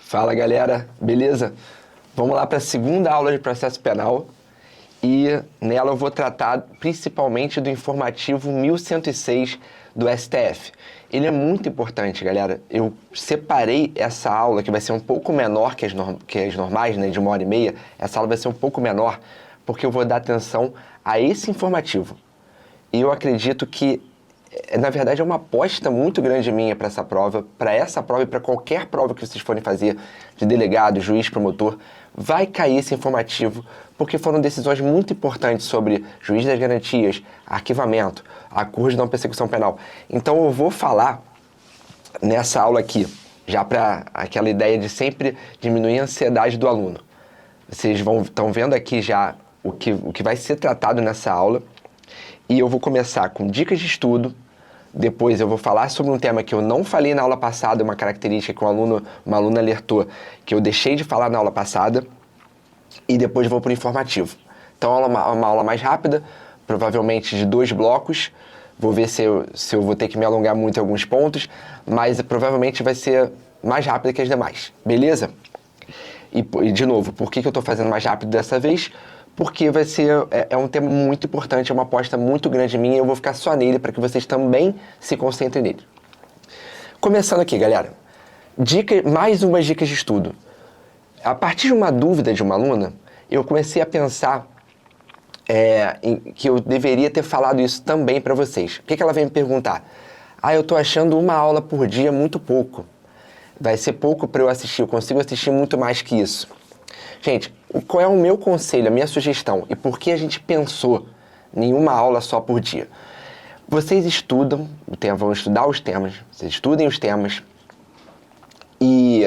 Fala galera, beleza? Vamos lá para a segunda aula de processo penal e nela eu vou tratar principalmente do informativo 1106 do STF. Ele é muito importante, galera. Eu separei essa aula, que vai ser um pouco menor que as normais, né, de 1h30. Essa aula vai ser um pouco menor, porque eu vou dar atenção a esse informativo. E eu acredito que, na verdade, é uma aposta muito grande minha para essa prova e para qualquer prova que vocês forem fazer, de delegado, juiz, promotor, vai cair esse informativo, porque foram decisões muito importantes sobre juiz das garantias, arquivamento, acordo de não persecução penal. Então eu vou falar nessa aula aqui, já para aquela ideia de sempre diminuir a ansiedade do aluno. Vocês estão vendo aqui já o que vai ser tratado nessa aula, e eu vou começar com dicas de estudo. Depois eu vou falar sobre um tema que eu não falei na aula passada, uma característica que uma aluna alertou, que eu deixei de falar na aula passada, e depois vou para o informativo. Então é uma aula mais rápida, provavelmente de 2 blocos. Vou ver se eu vou ter que me alongar muito em alguns pontos, mas provavelmente vai ser mais rápida que as demais, beleza? E de novo, por que eu estou fazendo mais rápido dessa vez? Porque vai ser, é um tema muito importante, é uma aposta muito grande minha, e eu vou ficar só nele para que vocês também se concentrem nele. Começando aqui, galera. Mais umas dicas de estudo. A partir de uma dúvida de uma aluna, eu comecei a pensar que eu deveria ter falado isso também para vocês. O que ela veio me perguntar? Eu estou achando uma aula por dia muito pouco. Vai ser pouco para eu assistir, eu consigo assistir muito mais que isso. Gente, qual é o meu conselho, a minha sugestão e por que a gente pensou em uma aula só por dia? Vocês estudam, vão estudar os temas, vocês estudem os temas e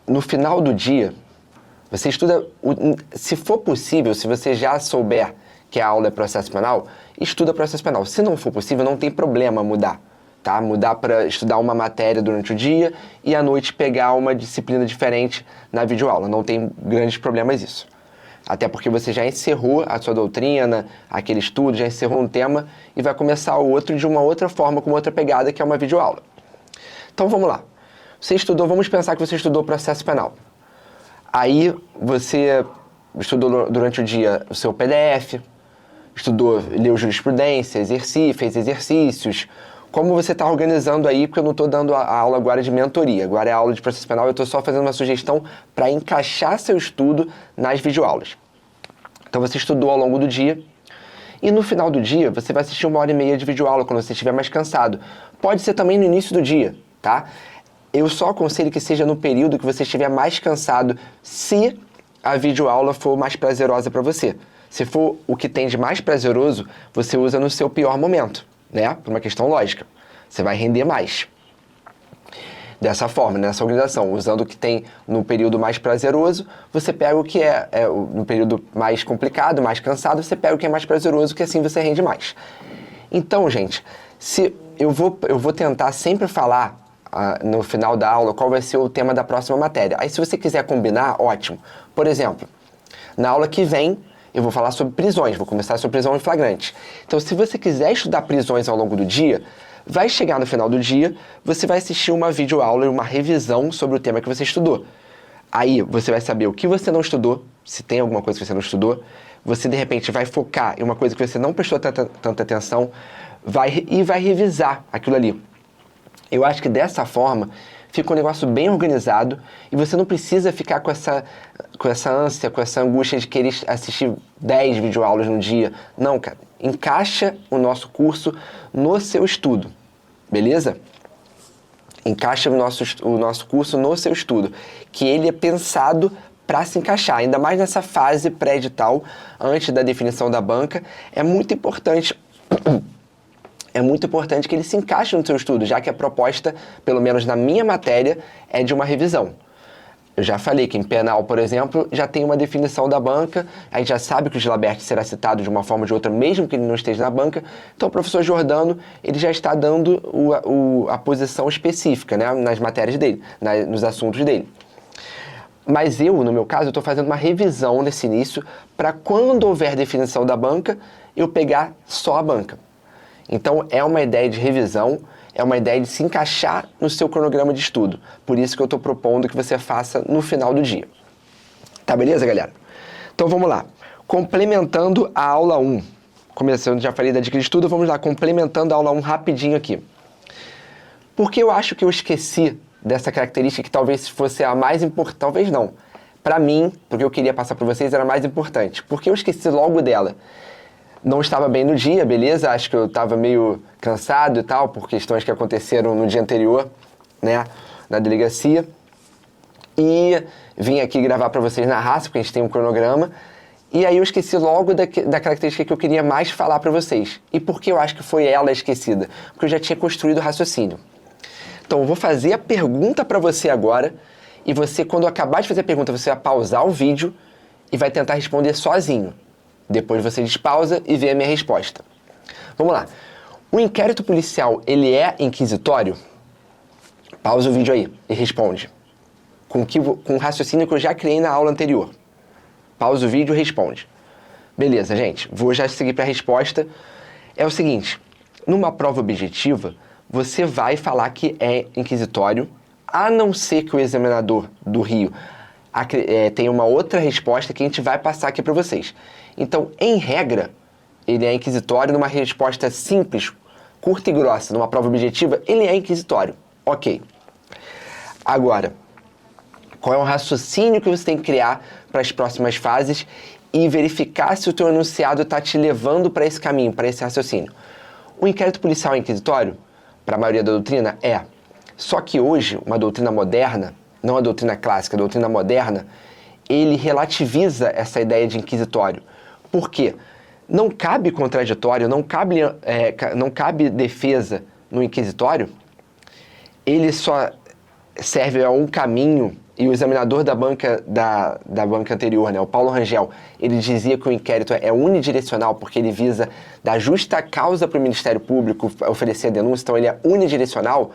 no final do dia, você estuda, se for possível, se você já souber que a aula é processo penal, estuda processo penal. Se não for possível, não tem problema mudar. Tá? Mudar para estudar uma matéria durante o dia e à noite pegar uma disciplina diferente na videoaula. Não tem grandes problemas isso. Até porque você já encerrou a sua doutrina, aquele estudo, já encerrou um tema e vai começar o outro de uma outra forma, com uma outra pegada, que é uma videoaula. Então vamos lá. Você estudou, vamos pensar que você estudou processo penal. Aí você estudou durante o dia o seu PDF, leu jurisprudência, fez exercícios. Como você está organizando aí, porque eu não estou dando a aula agora de mentoria, agora é a aula de processo penal, eu estou só fazendo uma sugestão para encaixar seu estudo nas videoaulas. Então você estudou ao longo do dia, e no final do dia você vai assistir 1h30 de videoaula, quando você estiver mais cansado. Pode ser também no início do dia, tá? Eu só aconselho que seja no período que você estiver mais cansado, se a videoaula for mais prazerosa para você. Se for o que tem de mais prazeroso, você usa no seu pior momento, né? Por uma questão lógica. Você vai render mais. Dessa forma, nessa organização, usando o que tem no período mais prazeroso, você pega o que no período mais complicado, mais cansado, você pega o que é mais prazeroso, que assim você rende mais. Então, gente, eu vou tentar sempre falar no final da aula qual vai ser o tema da próxima matéria. Aí, se você quiser combinar, ótimo. Por exemplo, na aula que vem, eu vou falar sobre prisões, vou começar sobre prisão em flagrante. Então, se você quiser estudar prisões ao longo do dia, vai chegar no final do dia, você vai assistir uma videoaula e uma revisão sobre o tema que você estudou. Aí, você vai saber o que você não estudou, se tem alguma coisa que você não estudou, você, de repente, vai focar em uma coisa que você não prestou tanta atenção, vai revisar aquilo ali. Eu acho que dessa forma fica um negócio bem organizado e você não precisa ficar com essa ânsia, com essa angústia de querer assistir 10 videoaulas no dia. Não, cara. Encaixa o nosso curso no seu estudo, beleza? Encaixa o nosso curso no seu estudo, que ele é pensado para se encaixar, ainda mais nessa fase pré-edital, antes da definição da banca. É muito importante que ele se encaixe no seu estudo, já que a proposta, pelo menos na minha matéria, é de uma revisão. Eu já falei que em penal, por exemplo, já tem uma definição da banca, a gente já sabe que o Gilabert será citado de uma forma ou de outra, mesmo que ele não esteja na banca. Então o professor Giordano, ele já está dando a posição específica, né, nas matérias dele, nos assuntos dele. Mas eu, no meu caso, eu estou fazendo uma revisão nesse início, para quando houver definição da banca, eu pegar só a banca. Então, é uma ideia de revisão, é uma ideia de se encaixar no seu cronograma de estudo. Por isso que eu estou propondo que você faça no final do dia. Tá beleza, galera? Então vamos lá. Complementando a aula 1. Começando, já falei da dica de estudo, vamos lá, complementando a aula 1 rapidinho aqui. Porque eu acho que eu esqueci dessa característica que talvez fosse a mais importante, talvez não. Para mim, porque eu queria passar para vocês, era mais importante. Porque eu esqueci logo dela. Não estava bem no dia, beleza? Acho que eu estava meio cansado e tal, por questões que aconteceram no dia anterior, né, na delegacia. E vim aqui gravar para vocês na raça, porque a gente tem um cronograma. E aí eu esqueci logo da característica que eu queria mais falar para vocês. E por que eu acho que foi ela esquecida? Porque eu já tinha construído o raciocínio. Então eu vou fazer a pergunta para você agora, e você, quando eu acabar de fazer a pergunta, você vai pausar o vídeo e vai tentar responder sozinho. Depois você despausa e vê a minha resposta. Vamos lá. O inquérito policial, ele é inquisitório? Pausa o vídeo aí e responde. Com o raciocínio que eu já criei na aula anterior. Pausa o vídeo e responde. Beleza, gente. Vou já seguir para a resposta. É o seguinte. Numa prova objetiva, você vai falar que é inquisitório, a não ser que o examinador do Rio tenha uma outra resposta que a gente vai passar aqui para vocês. Então, em regra, ele é inquisitório numa resposta simples, curta e grossa, numa prova objetiva, ele é inquisitório. Ok. Agora, qual é o raciocínio que você tem que criar para as próximas fases e verificar se o teu enunciado está te levando para esse caminho, para esse raciocínio? O inquérito policial é inquisitório? Para a maioria da doutrina, é. Só que hoje, uma doutrina moderna, não a doutrina clássica, a doutrina moderna, ele relativiza essa ideia de inquisitório. Por quê? Não cabe contraditório, não cabe defesa no inquisitório. Ele só serve a um caminho, e o examinador da banca anterior, né, o Paulo Rangel, ele dizia que o inquérito é unidirecional porque ele visa dar justa causa para o Ministério Público oferecer a denúncia, então ele é unidirecional,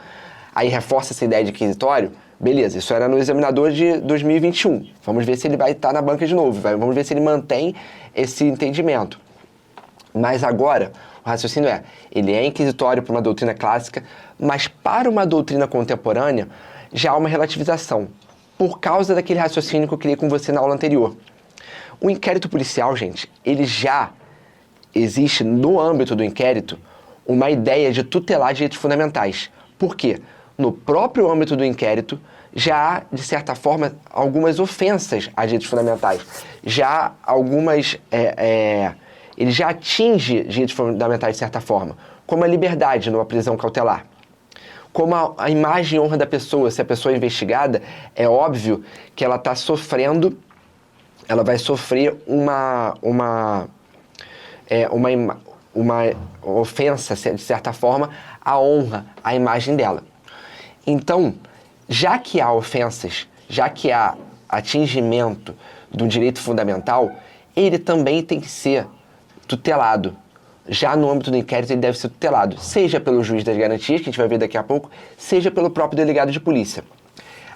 aí reforça essa ideia de inquisitório. Beleza, isso era no examinador de 2021. Vamos ver se ele vai estar na banca de novo, vamos ver se ele mantém esse entendimento. Mas agora, o raciocínio ele é inquisitório para uma doutrina clássica, mas para uma doutrina contemporânea, já há uma relativização, por causa daquele raciocínio que eu criei com você na aula anterior. O inquérito policial, gente, ele já existe no âmbito do inquérito uma ideia de tutelar direitos fundamentais. Por quê? No próprio âmbito do inquérito, já há, de certa forma, algumas ofensas a direitos fundamentais. Já há algumas... ele já atinge direitos fundamentais, de certa forma, como a liberdade numa prisão cautelar. Como a imagem e honra da pessoa, se a pessoa é investigada, é óbvio que ela está sofrendo, ela vai sofrer uma ofensa, de certa forma, à honra, à imagem dela. Então, já que há ofensas, já que há atingimento do direito fundamental, ele também tem que ser tutelado. Já no âmbito do inquérito, ele deve ser tutelado, seja pelo juiz das garantias, que a gente vai ver daqui a pouco, seja pelo próprio delegado de polícia.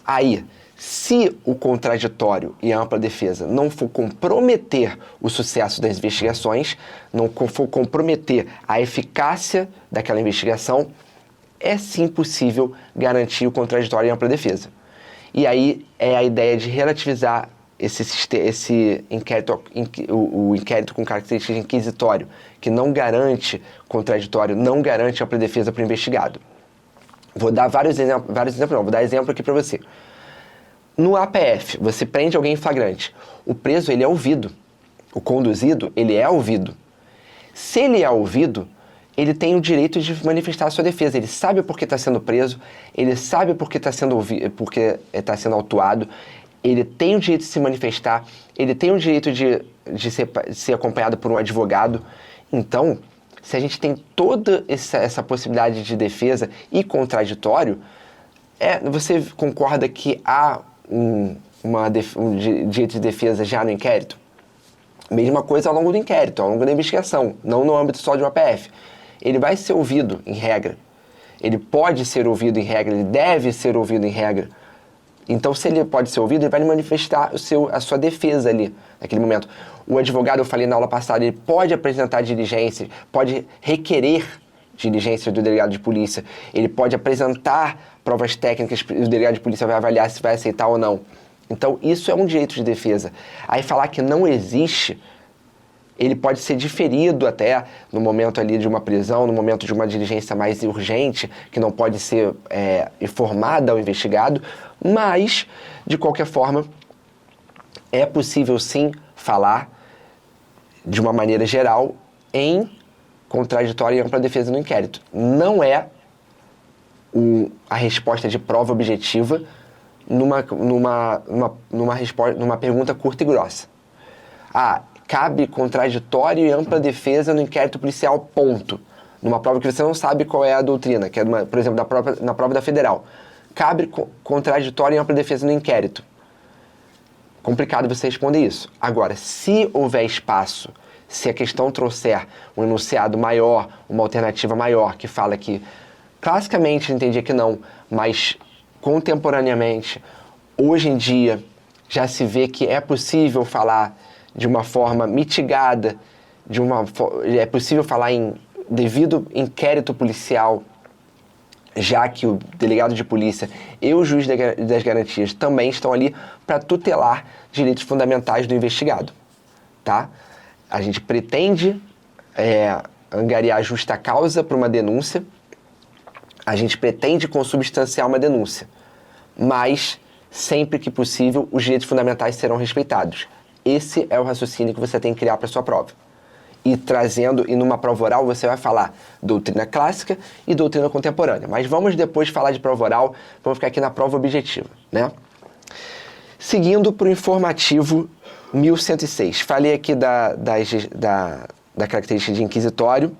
Aí, se o contraditório e a ampla defesa não for comprometer o sucesso das investigações, não for comprometer a eficácia daquela investigação, é sim possível garantir o contraditório e a ampla defesa. E aí é a ideia de relativizar esse inquérito, o inquérito com características de inquisitório, que não garante contraditório, não garante ampla defesa para o investigado. Vou dar vários exemplos, vou dar exemplo aqui para você. No APF, você prende alguém em flagrante. O preso, ele é ouvido. O conduzido, ele é ouvido. Se ele é ouvido, ele tem o direito de manifestar a sua defesa. Ele sabe por que está sendo preso, ele sabe por que está sendo autuado, ele tem o direito de se manifestar, ele tem o direito de ser acompanhado por um advogado. Então, se a gente tem toda essa possibilidade de defesa e contraditório, você concorda que há um direito de defesa já no inquérito? Mesma coisa ao longo do inquérito, ao longo da investigação, não no âmbito só de uma APF. Ele vai ser ouvido em regra. Ele pode ser ouvido em regra, ele deve ser ouvido em regra. Então, se ele pode ser ouvido, ele vai manifestar a sua defesa ali, naquele momento. O advogado, eu falei na aula passada, ele pode apresentar diligência, pode requerer diligências do delegado de polícia, ele pode apresentar provas técnicas e o delegado de polícia vai avaliar se vai aceitar ou não. Então, isso é um direito de defesa. Aí falar que não existe, ele pode ser diferido até no momento ali de uma prisão, no momento de uma diligência mais urgente, que não pode ser informada ao investigado, mas, de qualquer forma, é possível sim falar de uma maneira geral em contraditório e ampla defesa no inquérito. Não é a resposta de prova objetiva numa pergunta curta e grossa. Cabe contraditório e ampla defesa no inquérito policial, ponto. Numa prova que você não sabe qual é a doutrina, que é, por exemplo, na prova da federal. Cabe contraditório e ampla defesa no inquérito. Complicado você responder isso. Agora, se houver espaço, se a questão trouxer um enunciado maior, uma alternativa maior, que fala que, classicamente, eu entendia que não, mas contemporaneamente, hoje em dia, já se vê que é possível falar de uma forma mitigada, é possível falar em devido inquérito policial, já que o delegado de polícia e o juiz das garantias também estão ali para tutelar direitos fundamentais do investigado, tá? A gente pretende angariar justa causa para uma denúncia, a gente pretende consubstanciar uma denúncia, mas sempre que possível os direitos fundamentais serão respeitados. Esse é o raciocínio que você tem que criar para sua prova. E numa prova oral você vai falar doutrina clássica e doutrina contemporânea. Mas vamos depois falar de prova oral, vamos ficar aqui na prova objetiva, né? Seguindo para o informativo 1106. Falei aqui da característica de inquisitório.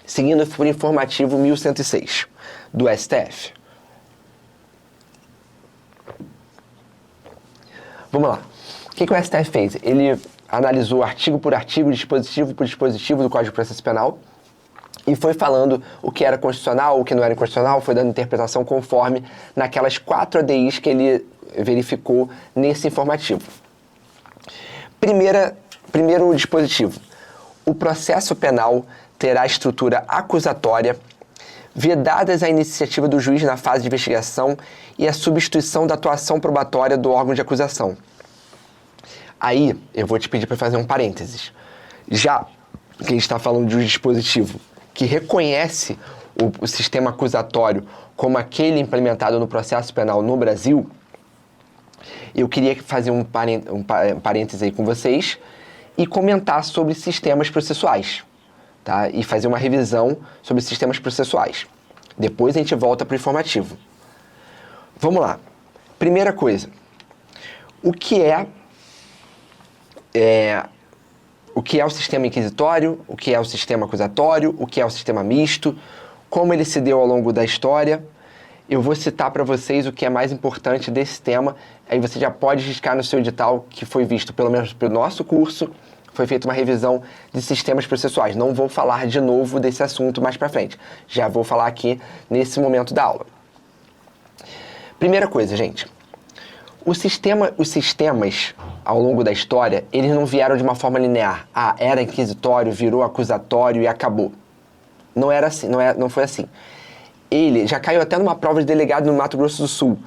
Seguindo para o informativo 1106 do STF. Vamos lá. O que o STF fez? Ele analisou artigo por artigo, dispositivo por dispositivo do Código de Processo Penal e foi falando o que era constitucional, o que não era inconstitucional, foi dando interpretação conforme naquelas 4 ADIs que ele verificou nesse informativo. Primeiro dispositivo. O processo penal terá estrutura acusatória, vedadas a iniciativa do juiz na fase de investigação e a substituição da atuação probatória do órgão de acusação. Aí, eu vou te pedir para fazer um parênteses. Já que a gente está falando de um dispositivo que reconhece o sistema acusatório como aquele implementado no processo penal no Brasil, eu queria fazer um parênteses aí com vocês e comentar sobre sistemas processuais, tá? E fazer uma revisão sobre sistemas processuais. Depois a gente volta para o informativo. Vamos lá. Primeira coisa. O que é o sistema inquisitório, o que é o sistema acusatório, o que é o sistema misto, como ele se deu ao longo da história. Eu vou citar para vocês o que é mais importante desse tema, aí você já pode riscar no seu edital que foi visto, pelo menos pelo nosso curso, foi feita uma revisão de sistemas processuais. Não vou falar de novo desse assunto mais para frente, já vou falar aqui nesse momento da aula. Primeira coisa, gente, os sistemas, ao longo da história, eles não vieram de uma forma linear. Era inquisitório, virou acusatório e acabou. Não era assim, não foi assim. Ele já caiu até numa prova de delegado no Mato Grosso do Sul.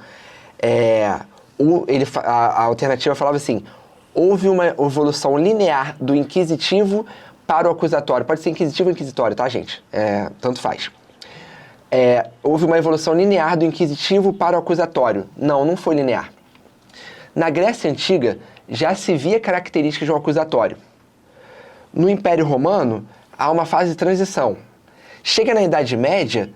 A alternativa falava assim: houve uma evolução linear do inquisitivo para o acusatório. Pode ser inquisitivo ou inquisitório, tá, gente? Tanto faz. Houve uma evolução linear do inquisitivo para o acusatório. Não foi linear. Na Grécia Antiga, já se via características de um acusatório. No Império Romano, há uma fase de transição. Chega na Idade Média,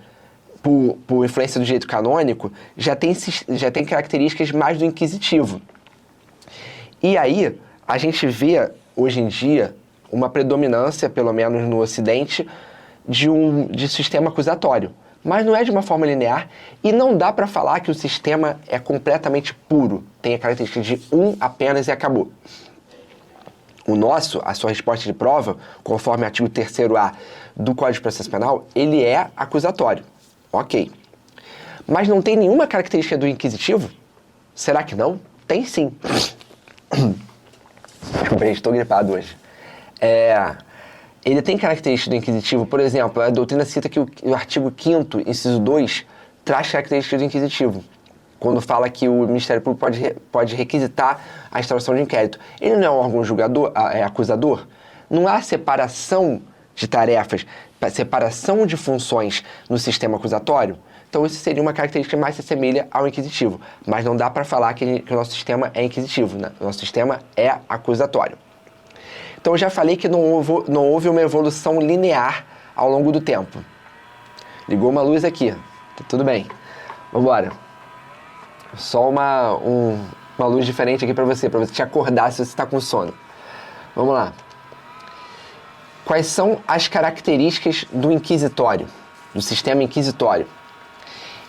por influência do direito canônico, já tem características mais do inquisitivo. E aí, a gente vê, hoje em dia, uma predominância, pelo menos no Ocidente, de sistema acusatório. Mas não é de uma forma linear e não dá para falar que o sistema é completamente puro, tem a característica de apenas e acabou. A sua resposta de prova, conforme o artigo 3º-A do Código de Processo Penal, ele é acusatório. Ok. Mas não tem nenhuma característica do inquisitivo? Será que não? Tem sim. Desculpa, estou gripado hoje. ele tem características do inquisitivo. Por exemplo, a doutrina cita que o artigo 5º, inciso 2, traz características do inquisitivo, quando fala que o Ministério Público pode requisitar a instauração de inquérito. Ele não é um órgão julgador, acusador? Não há separação de tarefas, separação de funções no sistema acusatório? Então isso seria uma característica que mais se assemelha ao inquisitivo. Mas não dá para falar que o nosso sistema é inquisitivo, né? O nosso sistema é acusatório. Então eu já falei que não houve uma evolução linear ao longo do tempo. Ligou uma luz aqui, tá tudo bem. Vamos embora. Só uma luz diferente aqui para você te acordar se você está com sono. Vamos lá. Quais são as características do inquisitório, do sistema inquisitório?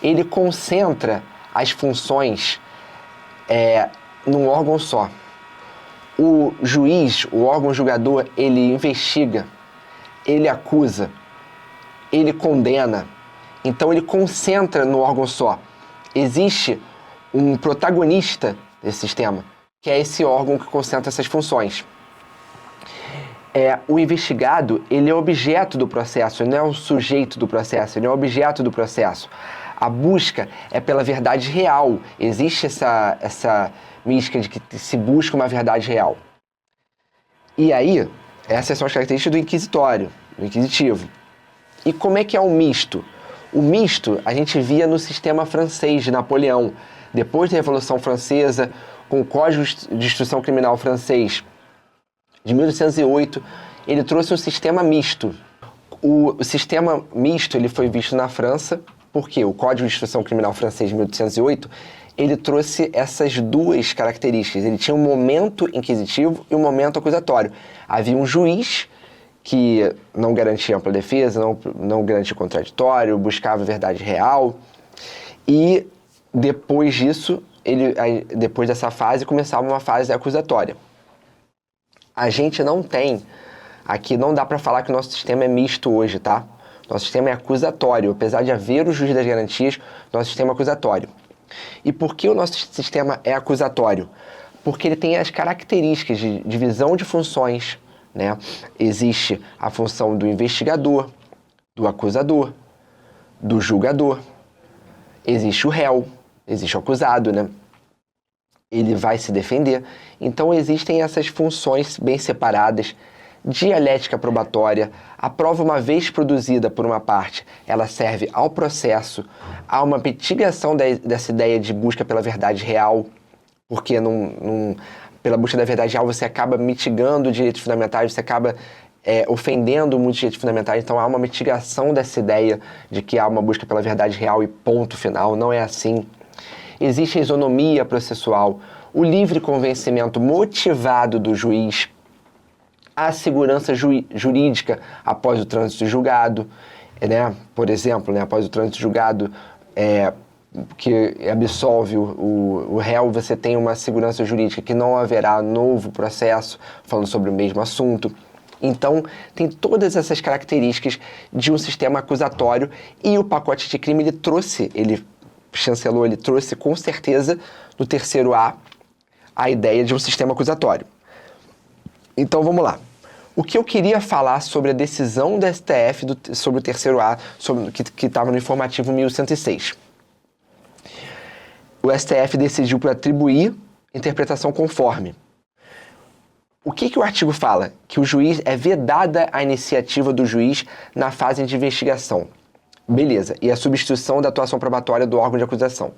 Ele concentra as funções num órgão só. O juiz, o órgão julgador, ele investiga, ele acusa, ele condena. Então ele concentra no órgão só. Existe um protagonista desse sistema, que é esse órgão que concentra essas funções. O investigado, ele é objeto do processo, ele não é o sujeito do processo, ele é o objeto do processo. A busca é pela verdade real. Existe essa mística de que se busca uma verdade real. E aí, essas são as características do inquisitório, do inquisitivo. E como é que é o misto? O misto a gente via no sistema francês de Napoleão. Depois da Revolução Francesa, com o Código de Instrução Criminal francês de 1808, ele trouxe um sistema misto. O sistema misto ele foi visto na França, porque o Código de Instrução Criminal francês de 1808, ele trouxe essas duas características. Ele tinha um momento inquisitivo e um momento acusatório. Havia um juiz que não garantia ampla defesa, não garantia contraditório, buscava a verdade real. E depois disso, depois dessa fase, começava uma fase acusatória. A gente não tem, aqui não dá para falar que o nosso sistema é misto hoje, tá? Nosso sistema é acusatório, apesar de haver o juiz das garantias, nosso sistema é acusatório. E por que o nosso sistema é acusatório? Porque ele tem as características de divisão de funções, né? Existe a função do investigador, do acusador, do julgador, existe o réu, existe o acusado, né? Ele vai se defender. Então existem essas funções bem separadas. Dialética probatória, a prova uma vez produzida por uma parte, ela serve ao processo, a uma mitigação dessa ideia de busca pela verdade real, porque pela busca da verdade real você acaba mitigando direitos fundamentais, você acaba ofendendo muitos direitos fundamentais, então há uma mitigação dessa ideia de que há uma busca pela verdade real e ponto final, não é assim. Existe a isonomia processual, o livre convencimento motivado do juiz, a segurança jurídica após o trânsito julgado, né? Por exemplo, né? Após o trânsito julgado que absolve o réu, você tem uma segurança jurídica que não haverá novo processo falando sobre o mesmo assunto. Então, tem todas essas características de um sistema acusatório e o pacote de crime ele trouxe com certeza no terceiro A a ideia de um sistema acusatório. Então vamos lá. O que eu queria falar sobre a decisão do STF sobre o terceiro A, que estava no informativo 1106. O STF decidiu por atribuir interpretação conforme. O que o artigo fala? Que o juiz é vedada a iniciativa do juiz na fase de investigação. Beleza. E a substituição da atuação probatória do órgão de acusação.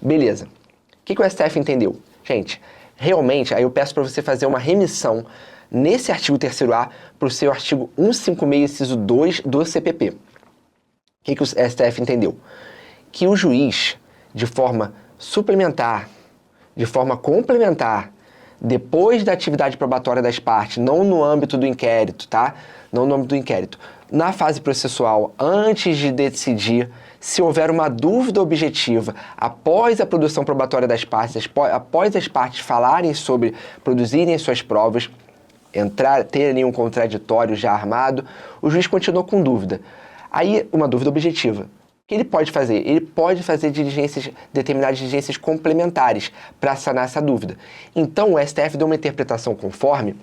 Beleza. O que o STF entendeu? Gente, realmente, aí eu peço para você fazer uma remissão nesse artigo 3º A para o seu artigo 156, inciso 2 do CPP. O que o STF entendeu? Que o juiz, de forma suplementar, de forma complementar, depois da atividade probatória das partes, não no âmbito do inquérito, tá? Não no âmbito do inquérito. Na fase processual, antes de decidir, se houver uma dúvida objetiva, após a produção probatória das partes, após as partes produzirem suas provas, terem um contraditório já armado, o juiz continua com dúvida. Aí, uma dúvida objetiva. O que ele pode fazer? Ele pode fazer determinadas diligências complementares para sanar essa dúvida. Então, o STF deu uma interpretação conforme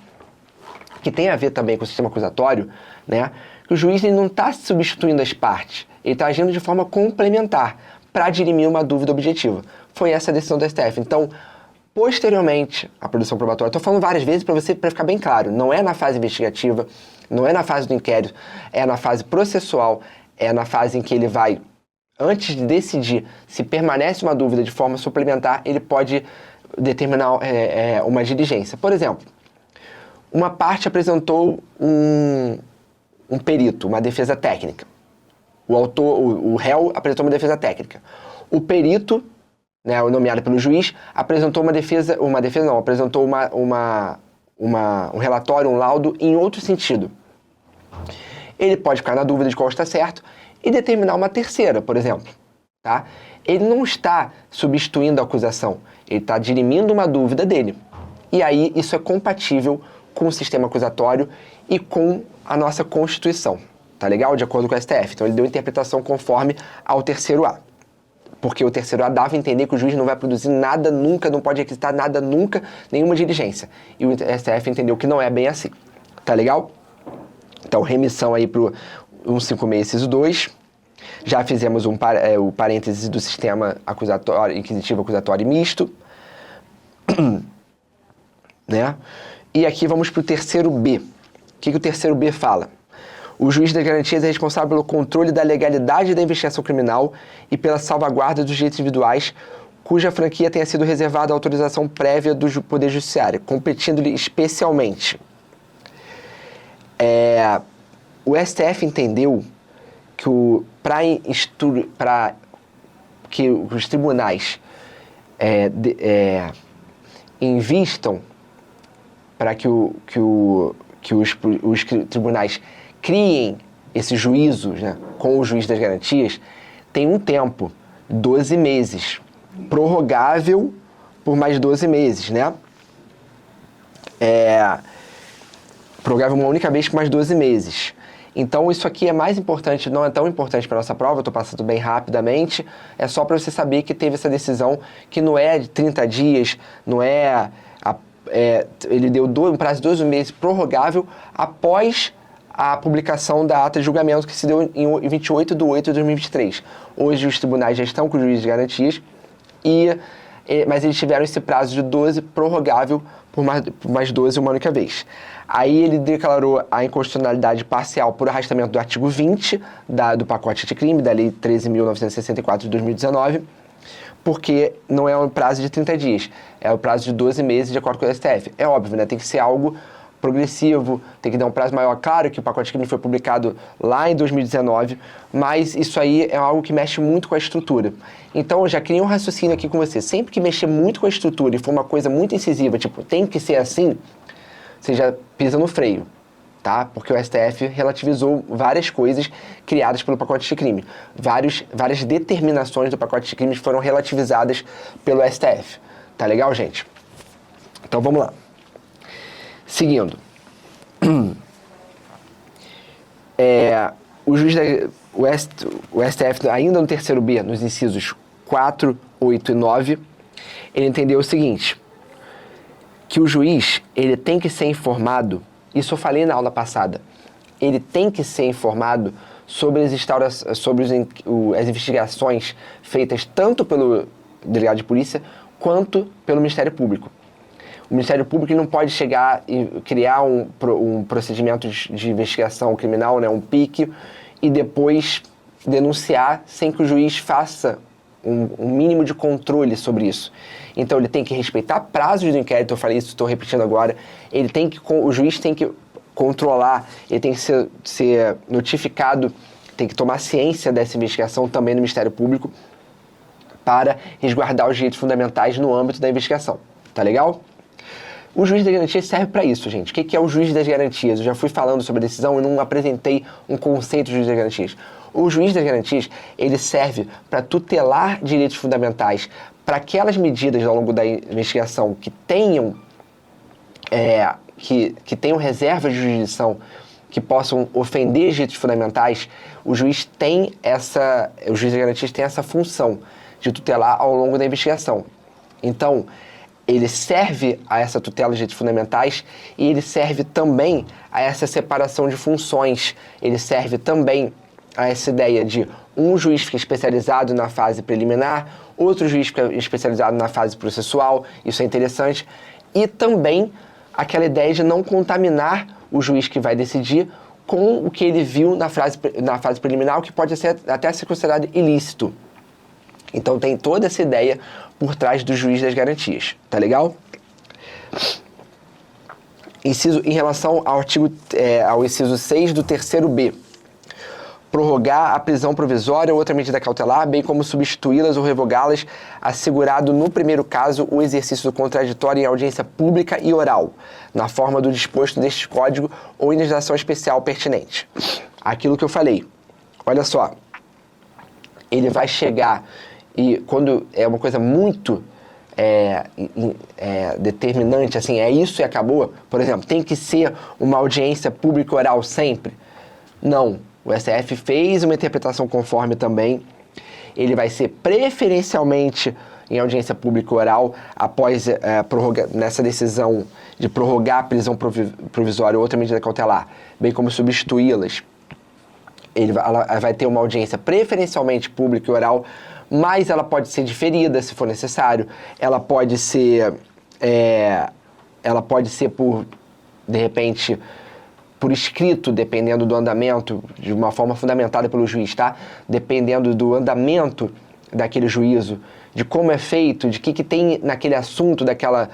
que tem a ver também com o sistema acusatório, né? Que o juiz ele não está substituindo as partes, ele está agindo de forma complementar para dirimir uma dúvida objetiva. Foi essa a decisão do STF. Então, posteriormente à produção probatória, estou falando várias vezes para ficar bem claro, não é na fase investigativa, não é na fase do inquérito, é na fase processual, é na fase em que ele vai, antes de decidir se permanece uma dúvida de forma suplementar, ele pode determinar uma diligência. Por exemplo, uma parte apresentou um perito, uma defesa técnica. O réu apresentou uma defesa técnica. O perito, né, nomeado pelo juiz, apresentou apresentou um relatório, um laudo em outro sentido. Ele pode ficar na dúvida de qual está certo e determinar uma terceira, por exemplo. Tá? Ele não está substituindo a acusação, ele está dirimindo uma dúvida dele. E aí isso é compatível com o sistema acusatório e com a nossa Constituição. Tá legal? De acordo com o STF. Então ele deu interpretação conforme ao terceiro A. Porque o terceiro A dava a entender que o juiz não vai produzir nada nunca, não pode requisitar nada nunca, nenhuma diligência. E o STF entendeu que não é bem assim. Tá legal? Então, remissão aí pro 156, inciso 2. Já fizemos o parênteses do sistema acusatório, inquisitivo acusatório e misto. Né? E aqui vamos para o terceiro B. O que o terceiro B fala? O juiz das garantias é responsável pelo controle da legalidade da investigação criminal e pela salvaguarda dos direitos individuais cuja franquia tenha sido reservada à autorização prévia do Poder Judiciário, competindo-lhe especialmente. O STF entendeu que para que os tribunais invistam, para que os tribunais criem esses juízos, né, com o juiz das garantias, tem um tempo, 12 meses, prorrogável por mais 12 meses, né? Prorrogável uma única vez por mais 12 meses. Então isso aqui é mais importante, não é tão importante para a nossa prova, eu estou passando bem rapidamente, é só para você saber que teve essa decisão, que não é de 30 dias, não ele deu um prazo de 12 meses prorrogável após a publicação da ata de julgamento que se deu em 28 de 8 de 2023. Hoje os tribunais já estão com o juiz de garantias, mas eles tiveram esse prazo de 12 prorrogável por mais 12 uma única vez. Aí ele declarou a inconstitucionalidade parcial por arrastamento do artigo 20 do pacote anticrime, da Lei 13.964 de 2019, porque não é um prazo de 30 dias, é o prazo de 12 meses de acordo com o STF. É óbvio, né? Tem que ser algo progressivo, tem que dar um prazo maior. Claro que o pacote crime foi publicado lá em 2019, mas isso aí é algo que mexe muito com a estrutura. Então, eu já criei um raciocínio aqui com você. Sempre que mexer muito com a estrutura e for uma coisa muito incisiva, tipo, tem que ser assim, você já pisa no freio, tá? Porque o STF relativizou várias coisas criadas pelo pacote de crime. Várias determinações do pacote de crimes foram relativizadas pelo STF. Tá legal, gente? Então, vamos lá. Seguindo, o STF, ainda no terceiro B, nos incisos 4, 8 e 9, ele entendeu o seguinte, que o juiz ele tem que ser informado, isso eu falei na aula passada, ele tem que ser informado sobre as investigações feitas tanto pelo delegado de polícia quanto pelo Ministério Público. O Ministério Público não pode chegar e criar um procedimento de investigação criminal, né, um PIC, e depois denunciar sem que o juiz faça um mínimo de controle sobre isso. Então ele tem que respeitar prazos do inquérito, eu falei isso, estou repetindo agora, o juiz tem que controlar, ele tem que ser notificado, tem que tomar ciência dessa investigação também no Ministério Público para resguardar os direitos fundamentais no âmbito da investigação. Tá legal? O juiz das garantias serve para isso, gente. O que é o juiz das garantias? Eu já fui falando sobre a decisão e não apresentei um conceito de juiz das garantias. O juiz das garantias, ele serve para tutelar direitos fundamentais, para aquelas medidas ao longo da investigação que tenham reservas de jurisdição que possam ofender direitos fundamentais. O juiz das garantias tem essa função de tutelar ao longo da investigação. Então, ele serve a essa tutela de direitos fundamentais e ele serve também a essa separação de funções. Ele serve também a essa ideia de um juiz fica especializado na fase preliminar, outro juiz fica especializado na fase processual, isso é interessante, e também aquela ideia de não contaminar o juiz que vai decidir com o que ele viu na fase preliminar, o que pode até ser considerado ilícito. Então tem toda essa ideia por trás do juiz das garantias, tá legal? Em relação ao ao inciso 6 do terceiro B, prorrogar a prisão provisória ou outra medida cautelar, bem como substituí-las ou revogá-las, assegurado no primeiro caso o exercício do contraditório em audiência pública e oral, na forma do disposto deste código ou em legislação especial pertinente. Aquilo que eu falei, olha só, ele vai chegar e quando é uma coisa muito determinante, assim, é isso e acabou, por exemplo, tem que ser uma audiência pública oral sempre? Não. O STF fez uma interpretação conforme também. Ele vai ser preferencialmente em audiência pública oral após nessa decisão de prorrogar a prisão provisória ou outra medida cautelar, bem como substituí-las. Ela vai ter uma audiência preferencialmente pública e oral, mas ela pode ser diferida se for necessário. Ela pode ser por, de repente, por escrito, dependendo do andamento, de uma forma fundamentada pelo juiz, tá? Dependendo do andamento daquele juízo, de como é feito, de que tem naquele assunto daquela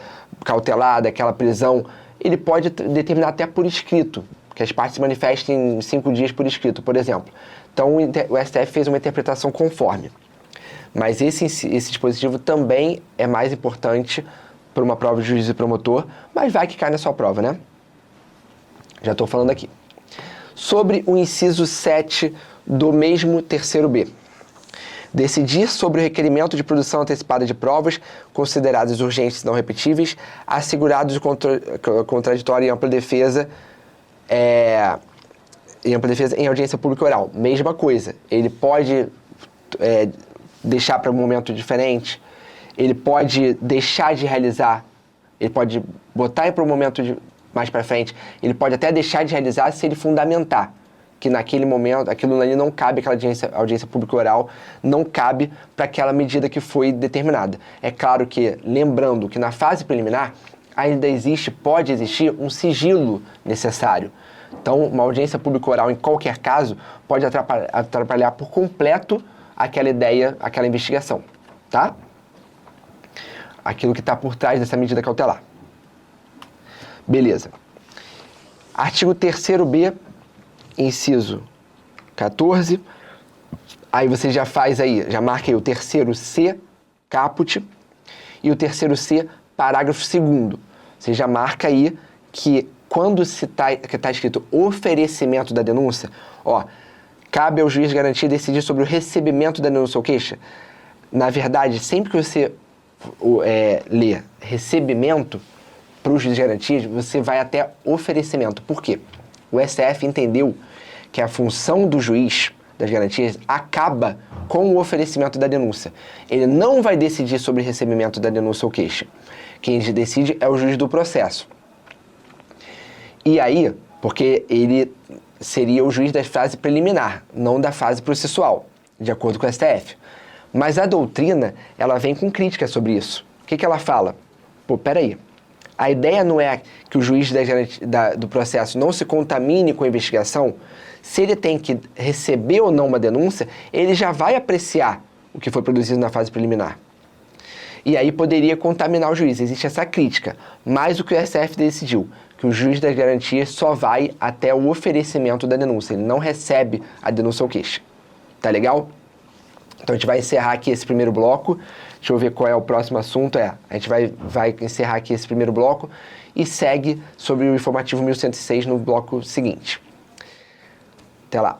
cautelar, daquela prisão, ele pode determinar até por escrito, que as partes se manifestem em 5 dias por escrito, por exemplo. Então, o STF fez uma interpretação conforme. Mas esse dispositivo também é mais importante para uma prova de juiz e promotor, mas vai que cai na sua prova, né? Já estou falando aqui. Sobre o inciso 7 do mesmo terceiro B. Decidir sobre o requerimento de produção antecipada de provas consideradas urgentes e não repetíveis, assegurados contraditório e ampla defesa em audiência pública oral. Mesma coisa. Ele pode deixar para um momento diferente, ele pode deixar de realizar, ele pode botar para um momento mais para frente, ele pode até deixar de realizar se ele fundamentar que naquele momento, aquilo ali não cabe, aquela audiência pública oral, não cabe para aquela medida que foi determinada. É claro que, lembrando que na fase preliminar, ainda pode existir um sigilo necessário. Então, uma audiência pública oral, em qualquer caso, pode atrapalhar por completo aquela ideia, aquela investigação, tá? Aquilo que está por trás dessa medida cautelar. Beleza. Artigo 3º B, inciso 14. Aí você já faz aí, já marca aí o 3º C, caput, e o 3º C, parágrafo 2º. Você já marca aí que quando está escrito oferecimento da denúncia, ó, cabe ao juiz de garantia decidir sobre o recebimento da denúncia ou queixa. Na verdade, sempre que você lê recebimento para o juiz de garantia, você vai até oferecimento. Por quê? O STF entendeu que a função do juiz das garantias acaba com o oferecimento da denúncia. Ele não vai decidir sobre o recebimento da denúncia ou queixa. Quem decide é o juiz do processo. E aí, porque ele seria o juiz da fase preliminar, não da fase processual, de acordo com o STF. Mas a doutrina, ela vem com crítica sobre isso. O que ela fala? Pô, peraí. A ideia não é que o juiz do processo não se contamine com a investigação. Se ele tem que receber ou não uma denúncia, ele já vai apreciar o que foi produzido na fase preliminar. E aí poderia contaminar o juiz. Existe essa crítica. Mas o que o STF decidiu? Que o juiz das garantias só vai até o oferecimento da denúncia. Ele não recebe a denúncia ou queixa. Tá legal? Então a gente vai encerrar aqui esse primeiro bloco. Deixa eu ver qual é o próximo assunto. A gente vai encerrar aqui esse primeiro bloco e segue sobre o informativo 1106 no bloco seguinte. Até lá.